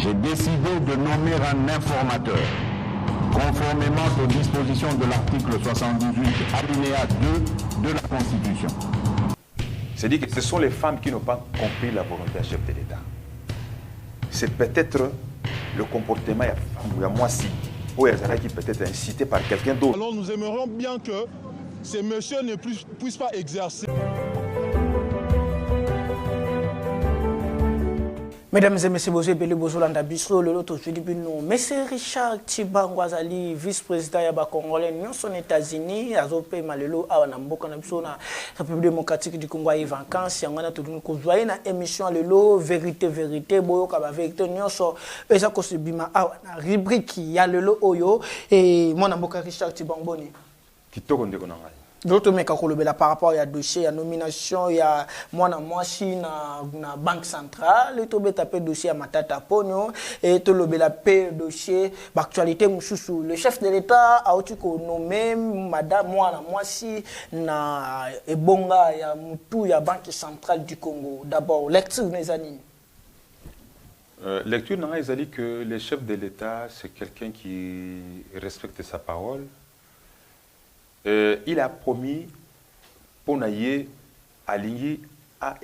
J'ai décidé de nommer un informateur, conformément aux dispositions de l'article 78, alinéa 2 de la Constitution. C'est-à-dire que ce sont les femmes qui n'ont pas compris la volonté du chef de l'État. C'est peut-être le comportement de moi-ci, ou qui peut être incité par quelqu'un d'autre. Alors nous aimerions bien que ces messieurs ne puissent pas exercer. Mesdames et messieurs, bonjour, Bolanda Bisso, le lot aujourd'hui, monsieur Richard Tshibangwazali, vice-président de Congolais, nous sommes aux États-Unis, à Zopé, Malelo, à Namboka, na République démocratique du Congo, et vacances, on a tout le monde qui a une émission, le vérité, boyo, kaba vérité, nous sommes, et ça, qu'on se bima, à la rubrique, il y a le lot, oyo, et mon Namboka Richard Tshibangwazali. Qui te connaît qu'on a. D'autres mecs par rapport à dossier, à nomination, il y a moi na banque centrale, et tout le dossier à Matata Pogno, et tout le dossier d'actualité Moussoussou. Le chef de l'État a aussi nommé madame moi si na Ebonga ya Moutou ya banque centrale du Congo. D'abord lecture des années. Lecture n'a pas dit que le chef de l'État c'est quelqu'un qui respecte sa parole. Il a promis pour naïe aligner à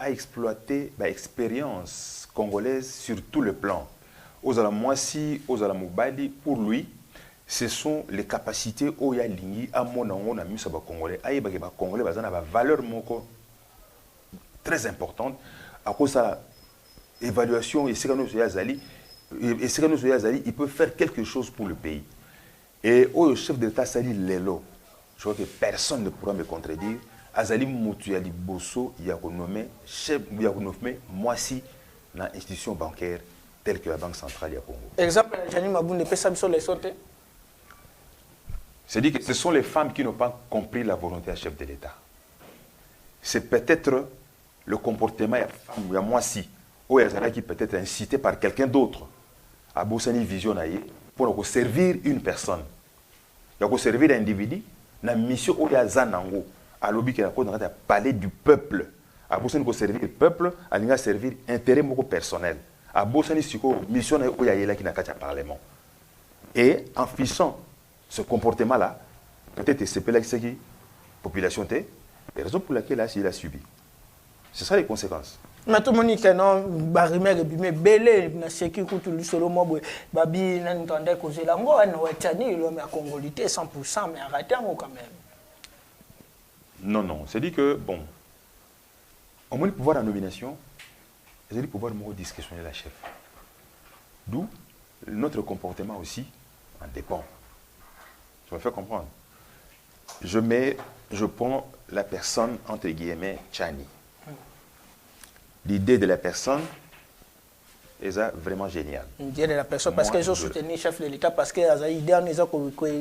exploiter l'expérience congolaise sur tout le plan. Aux Alamoisi, aux Alamobali, pour lui, ce sont les capacités où il y a aligné à mon on a mis sur le Congolais. Aïe, les Congolais, ils ont une valeur très importante à cause de l'évaluation et ce que nous il peut faire quelque chose pour le pays. Et au chef d'État, Sali Lelo, je crois que personne ne pourra me contredire. Azali Moutouali Bosso, il y a nommé chef, il y a nommé moi si dans l'institution bancaire telle que la Banque centrale du Congo. Exemple, Janine Maboune, sur les sautés. C'est-à-dire que ce sont les femmes qui n'ont pas compris la volonté du chef de l'État. C'est peut-être le comportement de la femme, il y a moi si, ou qui peut être incité par quelqu'un d'autre à Bossani visionnaire. Pour servir une personne. Il y a servir un individu. La mission où il y a Zanango, à l'objet qui a parlé du peuple. À Bossani, il servir le peuple, à l'ingé servir intérêt personnel. À Bossani, c'est une mission où il y a là qui n'a qu'à parlement. Et en fichant ce comportement-là, peut-être c'est là que la population est, la raison pour laquelle il a subi. C'est ça les conséquences. Mais tout le monde dit que non, Barimé, Belé, Naseki, Koutoulis, Solo, Mobo, Babi, n'entendait causer la mort, on a tenu l'homme à Congolité 100%, mais arrêtez quand même. Non, c'est dit que, bon, au moins le pouvoir en nomination, c'est le pouvoir de discrétionner la chef. D'où notre comportement aussi en dépend. Je me fais comprendre. Je prends la personne, entre guillemets, Tchani. L'idée de la personne est vraiment géniale. L'idée de la personne, parce qu'ils ont soutenu le chef de l'État, parce qu'ils ont l'idée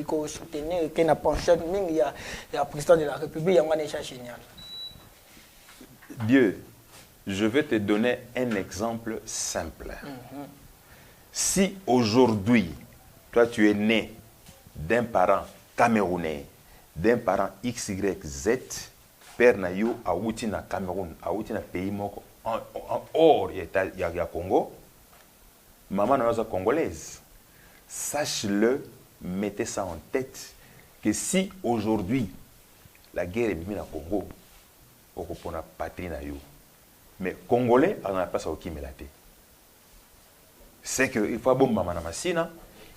qu'on soutenu, qu'il n'a pas un chef, il y a le président de la République, il y a un échange génial. Dieu, je vais te donner un exemple simple. Si aujourd'hui, toi tu es né d'un parent camerounais, d'un parent XYZ, père Nayo a outi na Cameroun, a outi na pays moko, en hors il y a Congo, maman n'est congolaise. Sache-le, mettez ça en tête, que si aujourd'hui la guerre est mise au Congo, on peut la patrie na yo. Mais Congolais, on n'a pas ça au Kimelate. C'est qu'il faut bon maman na masina,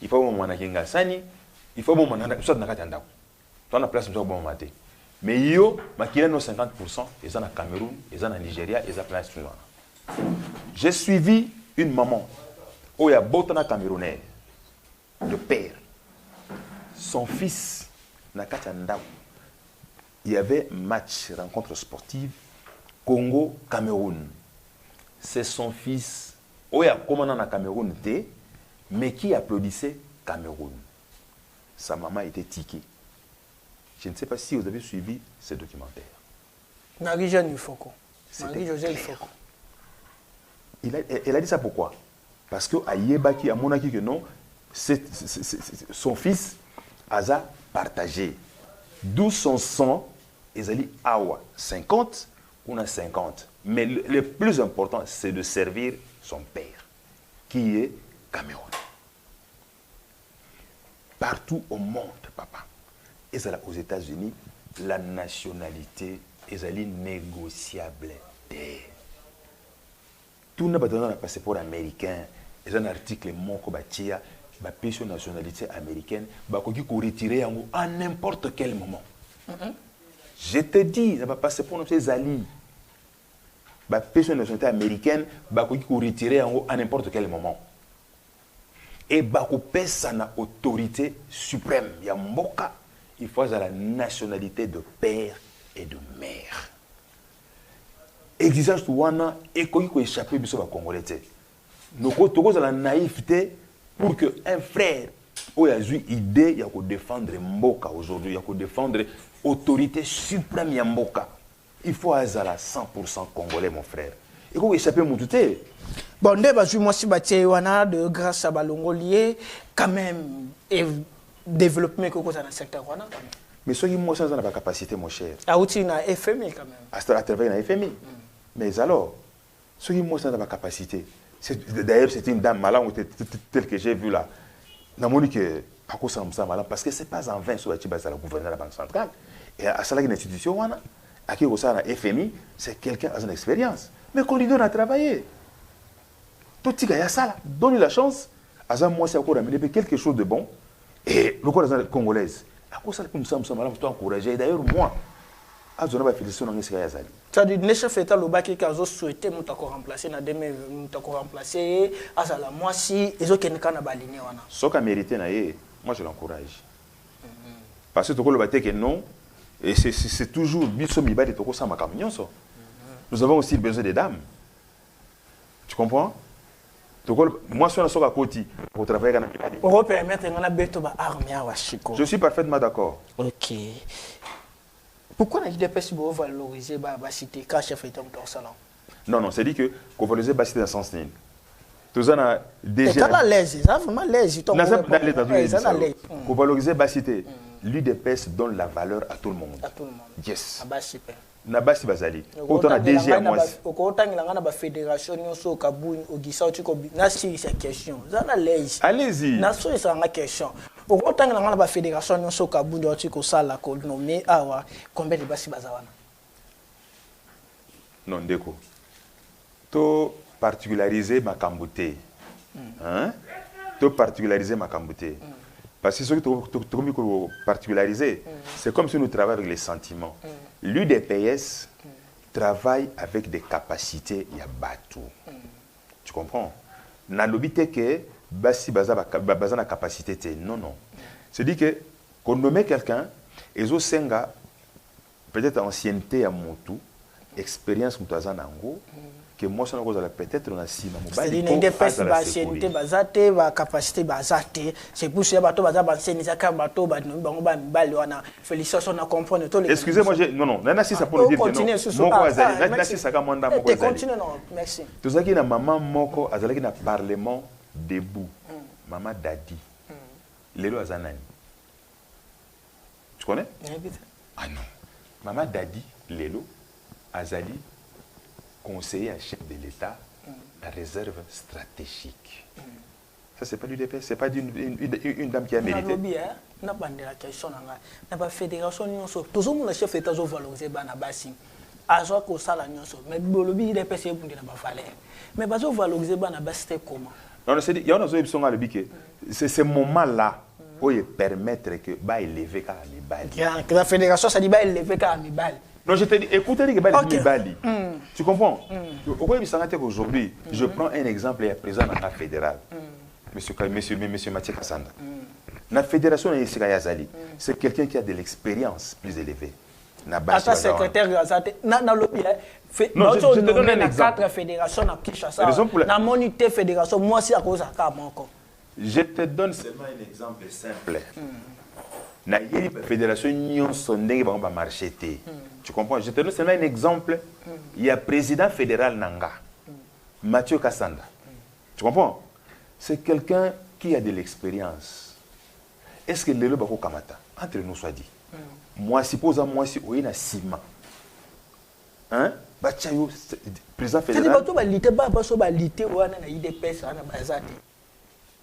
il faut bon maman na Kengasani, il faut bon maman na soit na katanda. Toi na place bon maman. Mais yo, makila no 50%, ils sont au Cameroun, ils sont au Nigeria, ils sont place suivante. J'ai suivi une maman, où il y a Botana Camerounais, le père. Son fils, Nakatanda, il y avait match, rencontre sportive, Congo-Cameroun. C'est son fils, où il y a commandant na Cameroun, mais qui applaudissait Cameroun. Sa maman était tiquée. Je ne sais pas si vous avez suivi ce documentaire. Marie-Jeanne Foucault. Marie-Josée Foucault. Elle a dit ça pourquoi? Parce que à Yebaki, à Monaki, que non, son fils a partagé. D'où son sang, ils ont dit Awa 50, on a 50. Mais le plus important, c'est de servir son père. qui est Cameroun. Partout au monde, papa, et aux États-Unis, la nationalité est négociable. Tout n'a pas donné un passeport américain. Il y a un article qui a la nationalité américaine, qui peut retirer à n'importe quel moment. Je te dis, il n'y a pas passeport américain. La nationalité américaine, qui peut retirer à n'importe quel moment. Et ça na autorité suprême. Il y a Mboka, il faut la nationalité de père et de mère. Exigence touana et qu'on peut échapper à la Congolais. Nous avons la naïveté pour que un frère qui a eu idée, il faut défendre Mboka aujourd'hui, il faut défendre l'autorité suprême de Mboka. Il faut être à 100% congolais, mon frère. Il faut échapper à mon touté. Bon, moi, si de grâce à Balongolier, quand même, et développement que dans le secteur. Mais ceux qui ont la capacité, mon cher. Ah, où tu as FMI quand même. À travers la FMI. Mais alors, ceux qui ont la capacité, d'ailleurs, c'est une dame malade, telle que j'ai vu là. Je me dis que, à cause de ça, parce que ce n'est pas en vain sur la gouvernement de la Banque centrale. Et à ça, une institution, à qui on a la FMI, c'est quelqu'un qui a une expérience. Mais qu'on lui donne à travailler. Tout ce qui a ça, donne la chance, à ça, moi, c'est encore amener quelque chose de bon. Et le corps de congolaise, à cause de ça, nous sommes encouragés. D'ailleurs, moi, à ce moment-là, félicitations dans ce cas-là. C'est-à-dire que les chefs d'État qui ont souhaité nous remplacer, nous remplacer, à ça, moi, si ils ont qu'un aligné. Ce qu'on a mérité, moi, je l'encourage. Parce que le bâtiment que non, et c'est toujours nous avons aussi besoin des dames. Tu comprends? Moi, je suis à côté pour travailler dans pour permettre de je suis parfaitement d'accord. Ok. Pourquoi l'IDPS doit valoriser la cité quand chef d'État dans le salon? Non, c'est dit que valoriser la cité dans le sens de tout ça a déjà. C'est à l'aise, ça vraiment l'aise. Pour valoriser la cité, l'IDPS donne la valeur à tout le monde. À tout le monde. Yes. Nabasi bazali. Autant a déjà moi. Autant il y a une fédération au Kaboun au Gisa tu kobi. Na si c'est question. Ça na l'aise. Allez-y. Na so c'est une question. Autant il y a une fédération au Kaboun tu ko sala ko nommé awa combien de basi bazawana. Non déco. To particulariser ma cambouté. Hein? To particulariser ma cambouté. Parce que ce que tu particulariser, c'est comme si nous travaillions avec les sentiments. L'UDPS travaille avec des capacités, il y a bateau. Tu comprends? N'a l'obité que basi baza na capacité. Non. C'est-à-dire que qu'on nomme quelqu'un, et au senga peut-être ancienneté à Motu, expérience Moutaza Nango, que moi ça n'a peut-être on a si c'est-à-dire l'UDPS ancienneté bazate ba capacité bazate c'est pour ça bateau baza bancienneté ka bateau ba bango ba mbali wana félicitations na comprendre tout les excusez-moi non nana si ça pour le dire que non moko azali nana si ça ka manda moko azali continue non merci tout ça qui na maman moko azali na parlement debout maman Dadi lelo azanani tu connais ah non maman Dadi lelo azali conseiller à chef de l'État la réserve stratégique. Ça, c'est pas du DPS, c'est pas une dame qui a mérité. Na bandera question na ba fédération nyonso toujours mon chef d'État zo valoriser bana basi azo ko sala nyonso mais bolobi DPS e bundi na ba valeur mais bazo valoriser bana basi comment? Non, c'est il y a une option à le biquer. C'est ce moment là pour permettre que ba élever ka mi bali. La fédération ça dit ba élever ka mi bali. Non, je te dis, écoutez, Bali. Tu comprends? Aujourd'hui, je prends un exemple, il y a présent dans la fédérale. Monsieur Mathieu Kassanda. La fédération de Yazali, c'est quelqu'un qui a de l'expérience plus élevée. Attends, secrétaire Yazate, non, je te donne un exemple. 4 fédérations à Kinshasa. La monité fédération, moi aussi à cause de ça. Je te donne seulement un exemple simple. La fédération va marcher. Tu comprends? Je te donne seulement un exemple. Il y a président fédéral Nanga, Mathieu Kassanda. Tu comprends? C'est quelqu'un qui a de l'expérience. Est-ce que le Bako Kamata, entre nous soit dit, moi, supposons moi si on a ciment, hein? président fédéral.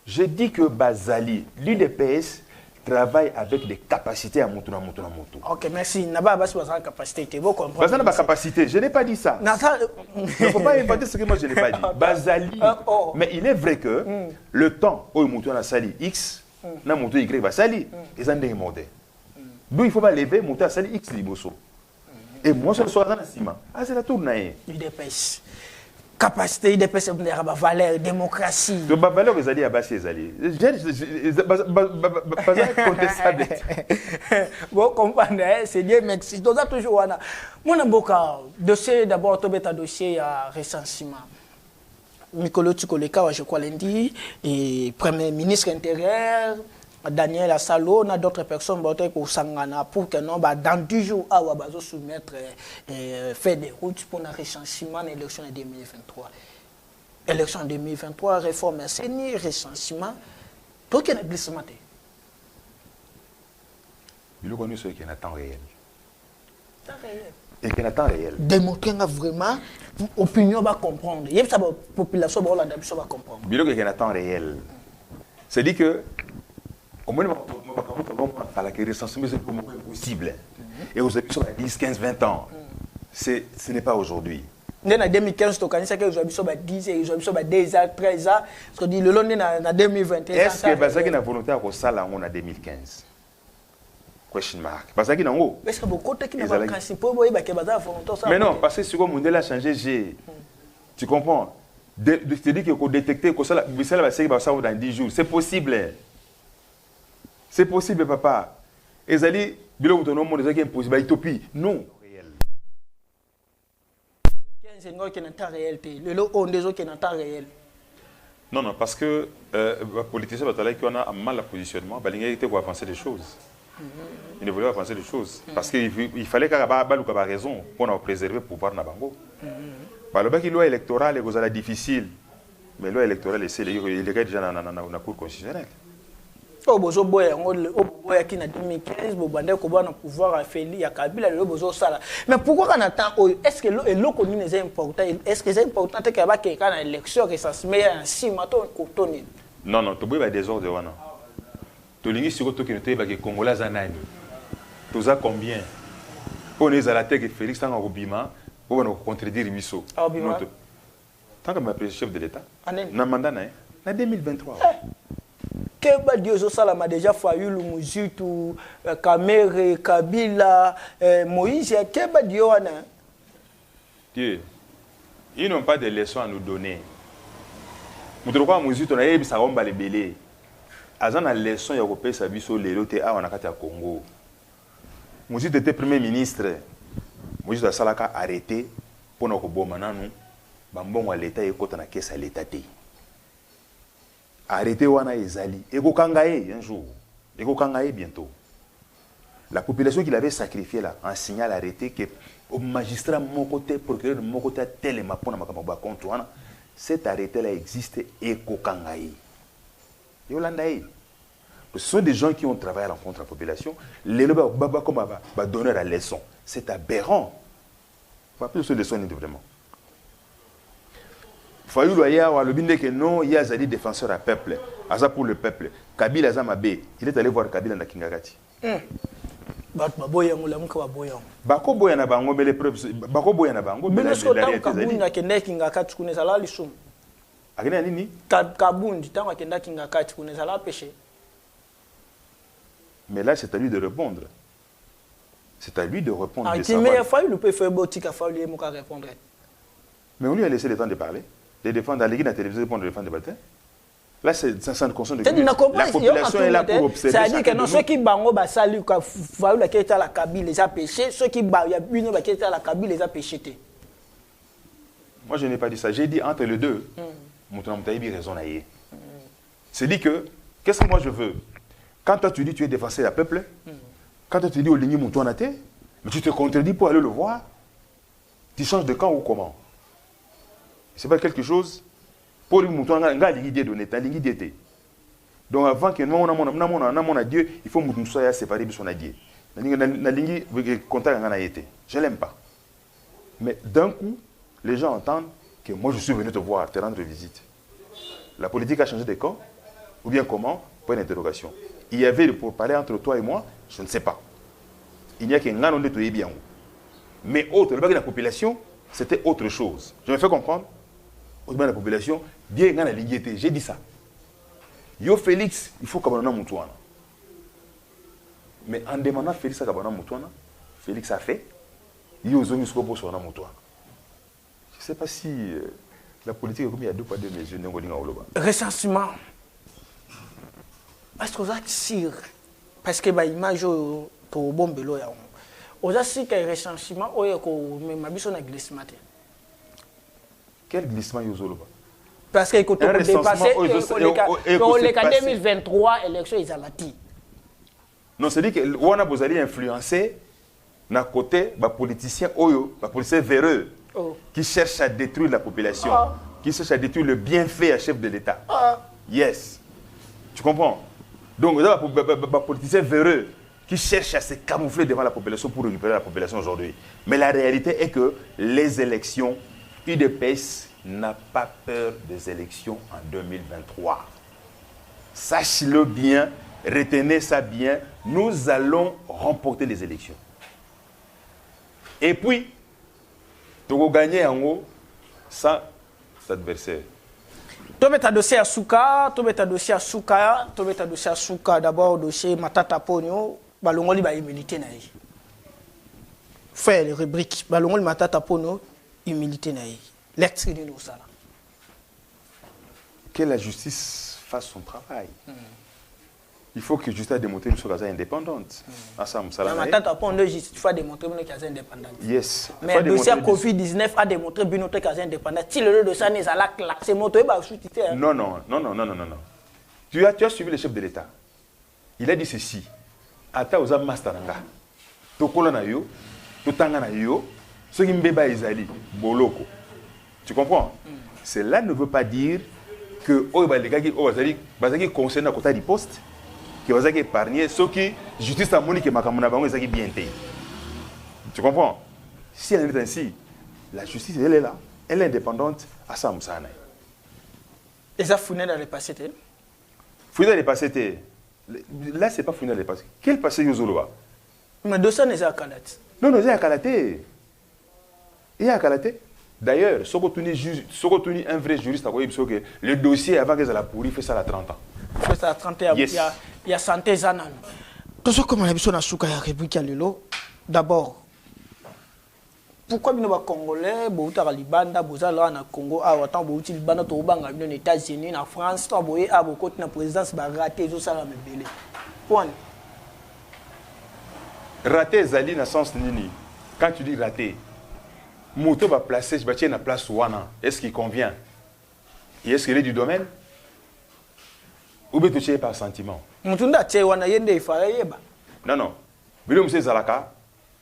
Je dis que Bazali, l'UDPS travaille avec des capacités à moto. Ok, merci. N'a pas de capacité. Vous comprenez? Bazali n'a pas capacité. Je n'ai pas dit ça. Il ne faut pas inventer ce que moi je n'ai pas dit. Bazali. Mais il est vrai que le temps où il monte à Sali X, na moto Y va Sali, ils ont des modes. D'où il faut pas lever, monter à Sali X liboso. Et moi je suis dans la ciment. Ah, c'est la tournée. UDPS. Capacité de personnes à valeur, démocratie. De valeur, ils allaient à Bassi, ils allaient. Pas contestable. Vous comprenez, c'est bien, mais c'est toujours. Mon avocat, dossier d'abord, tu as un dossier à recensement. Mikolo Tchikoleka, je crois lundi, et Premier ministre intérieur, Daniel Assalo, on a d'autres personnes pour Sangana, pour que non, dans 10 jours, à Wabazo soumettre fait des routes pour un recensement de l'élection de 2023. Élection 2023, réforme CENI, recensement. Toi qui es un glissement. Il est connu ce qui est un temps réel. Et qui est un temps réel. Démontrer vraiment, l'opinion va comprendre. Il y a la population va comprendre. Il est un temps réel. C'est-à-dire que au moins, le recensement est possible. Et vous avez 10, 15, 20 ans. Ce n'est pas aujourd'hui. En 2015, tu as dit 10, 10 ans, 13 ans. Ce que dit le long en 2021. Est-ce que Bazaki a volonté à ça en 2015? Question mark. Bazaki n'a pas. Est-ce que beaucoup de gens ont principe pour voir que Bazaki a volonté ça? Mais non, parce que sur le monde a changé. Tu comprends? C'est-à-dire qu'il faut détecter que ça va dans 10 jours. C'est possible. C'est possible, papa. Et Zali, bilo autonome, on est impossible. Utopie. Non. Non, non, parce que les politiciens qui ont un mal à positionnement, ils étaient pour avancer des choses. Ils ne voulaient pas avancer des choses. Parce qu'il fallait qu'il y ait raison pour préserver le pouvoir de Bango. Le bac loi électorale est difficile. Mais la loi électorale, il est déjà dans la Cour constitutionnelle. Qui en 2015, pouvoir mais pourquoi on attend? Est-ce que l'eau est important? Est-ce que c'est important que quelqu'un ait l'élection que ça se met en 6 mois? Non, non, tu as des ordres. Tu as sur les Congolais, tu as combien? Pour les à la tête de Félix Tangarobima, pour nous contredire Misso. Tant que je suis chef de l'État, en 2023. Keba Diozo Salama déjà Fayulu Muzitu, Kamere, Kabila, Moïse, Keba Dioana. Dieu, ils n'ont pas de leçons à nous donner. Nous devons Muzitu, on a eu ça, on va les belé. Azan a leçon européenne, ça a sur les lots à Congo. Muzitu était premier ministre. Muzitu a Salaka arrêté pour nous bomananou. Bambon à l'État et quand on a caisse à l'État. Arrêtez wana ezali. Ego kangaye un jour. Ego kangaye bientôt. La population qu'il avait sacrifiée là, en signal arrêté que au magistrat mon côté, procureur de mon côté tel et ma pona makamba contre wana. Cet arrêté là existe ego kangaye. Yolandaye. Ce sont des gens qui ont travaillé à l'encontre de la population. Les baba comme va donner la leçon. C'est aberrant. Pas plus de leçon vraiment. Fayou Loya, le binde que non, il y a des défenseurs à peuple, à pour le peuple. Kabila Zamabé, il est allé voir Kabila dans Kingagati. Bako boya na bango, mais les preuves, Bako boya na bango, mais la Kabundi na kenda Kingagati kuneza la lisum. Agena nini? Kabundi tango kenda Kingagati kuneza la péché. Mais là, c'est à lui de répondre. C'est à lui de répondre. Ah, mais il faut le peut faire boutique à faire lui répondre. Mais on lui a laissé le temps de parler. De défendre la télévision pour défendre le bâtiment. Là, c'est une conscience de la population est là pour observer. C'est-à-dire que ceux qui bango basali ka faulu la keta la Kabila les a péché, ceux qui ba ya bino la keta la Kabila les a péché. Moi je n'ai pas dit ça, j'ai dit entre les deux. Moutouna Moutaïbi raison naïe. C'est dit que qu'est-ce que moi je veux? Quand toi tu dis tu es défenseur du peuple, quand toi tu dis au ligné Moutouana té, mais tu te contredis pour aller le voir. Tu changes de camp ou comment? C'est pas quelque chose pour lui montrer un l'idée de l'État, l'idée. Donc avant que nous on Dieu, il faut nous soyons séparés de son Dieu. Je l'aime pas. Mais d'un coup, les gens entendent que moi je suis venu te voir, te rendre visite. La politique a changé de camp, ou bien comment? Point d'interrogation. Il y avait pour parler entre toi et moi, je ne sais pas. Il n'y a qu'un ganon de tout bien. Mais autre, le bagage de la population, c'était autre chose. Je me fais comprendre? Au niveau de la population, bien dans la lignité, j'ai dit ça. Yo Félix, il faut qu'abandonner Moutouana. Mais en demandant Félix à qu'abandonner Moutouana, Félix a fait. Yo Zongi Skopo sur Moutouana. Je ne sais pas si la politique est comme il y a deux poids deux mesures. Recensement. Est-ce que vous êtes sûr? Parce que l'image pour bon bélo, vous êtes sûr que le recensement, ma biso na glissement. Quel glissement Yozoloba? Parce que quand on dépasse les 2023 élections, ils ont bâti. Non, c'est-à-dire que on a besoin d'influencer d'un côté les politiciens oyo, les politiciens véreux, qui cherchent à détruire la population, qui cherchent à détruire le bienfait à chef de l'État. Yes. Tu comprends? Donc, les politiciens véreux qui cherchent à se camoufler devant la population pour récupérer la population aujourd'hui. Mais la réalité est que les élections, UDPS n'a pas peur des élections en 2023. Sachez-le bien, retenez ça bien, nous allons remporter les élections. Et puis, tu vas gagner en haut sans adversaire. Tu mets ta dossier à Souka, d'abord dossier Matata Ponyo, balongoli ba humilité na yi. Faire les rubriques, balongoli Matata Ponyo, humilité na yi. Lecture de nous ça. Que la justice fasse son travail. Il faut que la justice démontre qu'elle soit indépendante. Matata Ponyo, il faut démontrer qu'elle est indépendante. Yes. Mais le dossier Covid-19 a démontré qu'elle est indépendante. Si le dossier n'est pas là, c'est montré par le Non. Tu as suivi le chef de l'État. Il a dit ceci. Ata oza masteranga. Tokola na yo, totanga na yo, ce qui mbeba ezali boloko. Tu comprends? Cela ne veut pas dire que les gars qui concernent à côté du poste, qui vont épargner ceux qui justice à Monique et Makamuna Bango est bien payé. Tu comprends? Si elle est ainsi, la justice elle est là, elle est indépendante à ça Moussana. Et ça fouine dans le passé. Fouine dans le passé. Là, c'est pas fouine dans le passé. Quel passé Yozoloba? Mais de ça n'est pas à Kalate. Non, il y a à Kalaté. Il y a à Kalaté. D'ailleurs, si on est un vrai juriste, le dossier avant qu'ils aient la pourri, fait ça à 30 ans. Fait ça à 30 ans, yes. Il y a santé Zanan. Tout ce comme on a vu sur la Souka République d'abord, pourquoi nous sommes Congolais, nous sommes Libanda, nous sommes au Congo, nous sommes Libanda, nous sommes aux États-Unis, en France, nous sommes à la présidence, nous sommes ratés, nous sommes à la point. Raté, Zali, dans le sens nini. Quand tu dis raté, Mouto va placer, je vais tirer la place Wana. Est-ce qu'il convient? Et est-ce qu'il est du domaine? Ou bien tu tiens par sentiment? Non. Mais M. Zalaka,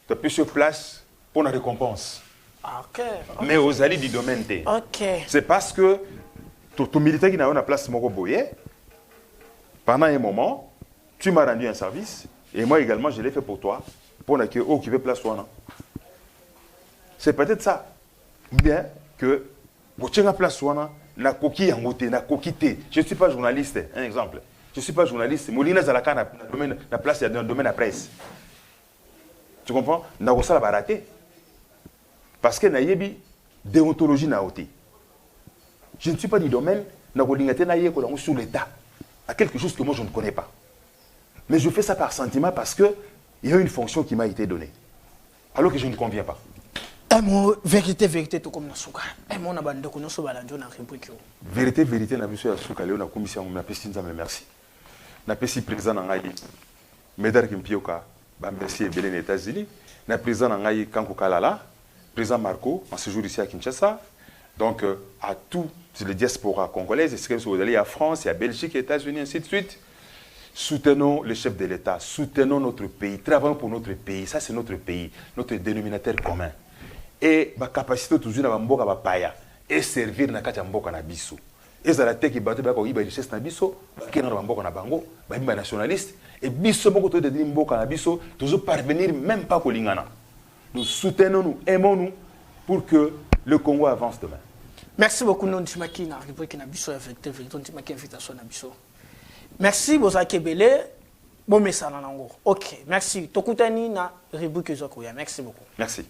tu as plus sur place pour la récompense. Okay. Mais aux alliés du domaine, c'est parce que ton militaire qui n'a pas la place Moko Boye, pendant un moment, tu m'as rendu un service, et moi également, je l'ai fait pour toi, pour occuper place Wana. C'est peut-être ça. Bien que, pour tenir place Wana, na coquille en beauté, na coquité. Je ne suis pas journaliste, un exemple. Je ne suis pas journaliste. Molina Zalaka na place dans le domaine de la presse. Tu comprends? Na ko sala baraté. Parce que na yebi déontologie na ôté. Je ne suis pas du domaine na ko lingate na ye ko sur l'état. À quelque chose que moi je ne connais pas. Mais je fais ça par sentiment parce que il y a une fonction qui m'a été donnée. Alors que je ne conviens pas. Un mot, vérité, tout comme Nasuka. Un mot, on a bandé qu'on se balance dans la rubrique. Vérité, na biso ya Suka, on a commission, on a pesti nzambe merci. Na pesti président na ngai, Médard Kimpioka, ba merci et belé les États-Unis. Na président na ngai Kanko Kalala, président Marco, en séjour ici à Kinshasa. Donc à tous les diasporas congolaises, est-ce que vous allez à France, il y a Belgique, États-Unis, ainsi de suite. Soutenons le chef de l'État, soutenons notre pays, travaillons pour notre pays. Ça c'est notre pays, notre dénominateur commun. Et ma capacité toujours na mboka ba paya et servir na kati mboka na biso. Ezala te ki bato ba ko iba richesse na biso, ba kena na mboka na bango, ba imba nationaliste et biso moko to de mboka na biso, toujours parvenir même pas ko lingana. Nous soutenons nous, aimons nous pour que le Congo avance demain. Merci beaucoup, non Timaki, na rubrique na biso affecté, non Timaki invitation na biso. Merci, Bozaki Belé. Bon message nango. Ok, merci. Tokutani na rubrique Zokoya. Merci beaucoup. Merci.